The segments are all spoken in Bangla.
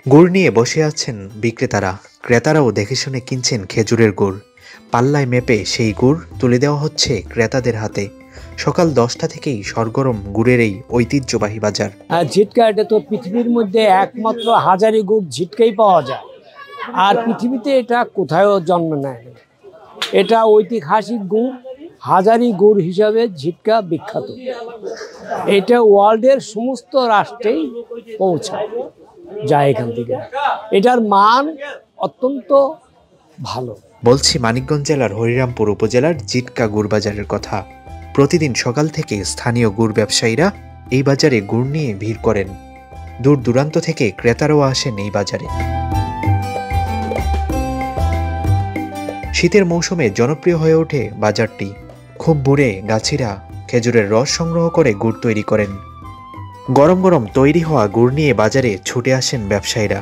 গুড় নিয়ে বসে আছেন বিক্রেতারা, ক্রেতারাও দেখে শুনে কিনছেন খেজুরের গুড়। পাল্লায় মেপে সেই গুড় তুলে দেওয়া হচ্ছে ক্রেতাদের হাতে। সকাল 10টা থেকেই সরগরম গুড়ের এই ঐতিহ্যবাহী বাজার। ঝিটকা, এটা তো পৃথিবীর মধ্যে একমাত্র হাজারি গুড় ঝিটকাই পাওয়া যায়, আর পৃথিবীতে এটা কোথাও জন্ম নেয়। এটা ঐতিহাসিক গুড়, হাজারি গুড় হিসাবে ঝিটকা বিখ্যাত। এটা ওয়ার্ল্ডের সমস্ত রাষ্ট্রেই পৌঁছায় যায় এখান থেকে। এটার মান অত্যন্ত ভালো। বলছি মানিকগঞ্জ জেলার হরিরামপুর উপজেলার জিটকা গুড় বাজারের কথা। প্রতিদিন সকাল থেকে স্থানীয় গুড় ব্যবসায়ীরা এই বাজারে গুড় নিয়ে ভিড় করেন। দূর দূরান্ত থেকে ক্রেতারাও আসেন এই বাজারে। শীতের মৌসুমে জনপ্রিয় হয়ে ওঠে বাজারটি। খুব ভোরে গাছিরা খেজুরের রস সংগ্রহ করে গুড় তৈরি করেন। গরম গরম তৈরি হওয়া গুড় নিয়ে বাজারে ছুটে আসেন ব্যবসায়ীরা।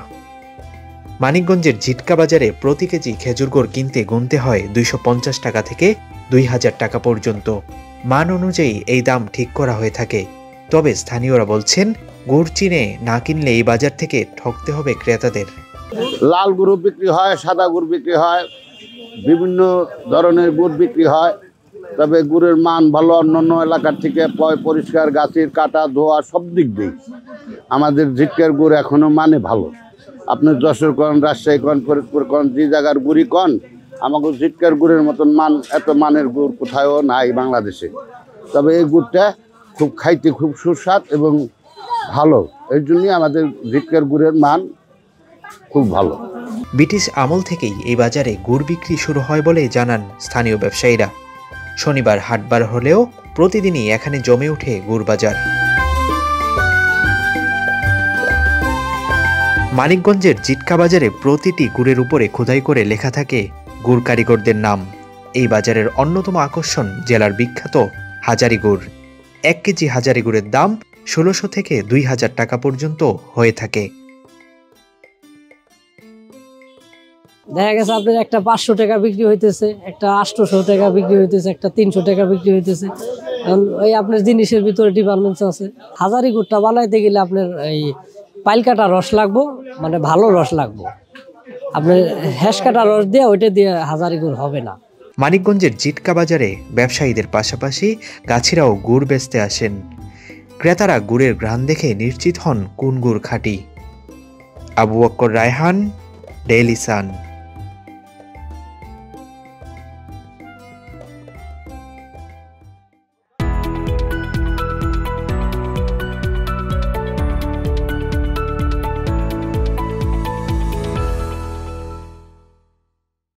মানিকগঞ্জের জিটকা বাজারে প্রতি কেজি খেজুর গুড় কিনতে গুনতে হয় 250 টাকা থেকে 2000 টাকা পর্যন্ত। মান অনুযায়ী এই দাম ঠিক করা হয়ে থাকে। তবে স্থানীয়রা বলছেন, গুড় চিনে না কিনলে এই বাজার থেকে ঠকতে হবে ক্রেতাদের। লাল গুড় বিক্রি হয়, সাদা গুড় বিক্রি হয়, বিভিন্ন ধরনের গুড় বিক্রি হয়। তবে গুড়ের মান ভালো, অন্যান্য এলাকার থেকে পরিষ্কার, গাছের কাটা ধোয়া সব দিক দিয়ে আমাদের জিটকার গুড় এখনো মানে ভালো। আপনি যশোর কন, রাজশাহী কন, ফরিদপুর কন, যে জায়গার গুড়ি কন, আমাকে জিটকার গুড়ের মতন মান, এত মানের গুড় কোথাও নাই বাংলাদেশে। তবে এই গুড়টা খুব খাইতে খুব সুস্বাদ এবং ভালো, এই জন্যই আমাদের জিটকার গুড়ের মান খুব ভালো। ব্রিটিশ আমল থেকেই এই বাজারে গুড় বিক্রি শুরু হয় বলে জানান স্থানীয় ব্যবসায়ীরা। শনিবার হাটবার হলেও প্রতিদিনই এখানে জমে ওঠে গুড় বাজার। মানিকগঞ্জের জিটকা বাজারে প্রতিটি গুড়ের উপরে খোদাই করে লেখা থাকে গুড় কারিগরদের নাম। এই বাজারের অন্যতম আকর্ষণ জেলার বিখ্যাত হাজারি গুড়। 1 কেজি হাজারি গুড়ের দাম 1600 থেকে 2000 টাকা পর্যন্ত হয়ে থাকে। দেখা গেছে আপনার একটা 500 টাকা বিক্রি হইতেছে, একটা 800 টাকা বিক্রি হইতেছে, একটা 300 টাকা বিক্রি হইতেছে। কারণ ওই আপনার জিনিসের ভিতরে ডিপার্টমেন্টস আছে। হাজারি গুড়টা বানাইতে গেলে আপনার এই পাইল কাটা রস লাগবো, মানে ভালো রস লাগবো। আপনার হ্যাশ কাটা রস দিয়ে ওইটা দিয়ে হাজারি গুড় হবে না। মানিকগঞ্জের জিটকা বাজারে ব্যবসায়ীদের পাশাপাশি গাছিরাও গুড় বেচতে আসেন। ক্রেতারা গুড়ের ঘ্রাণ দেখে নিশ্চিত হন কোন গুড় খাঁটি। Abu Bakkar Raihan, Daily Sun.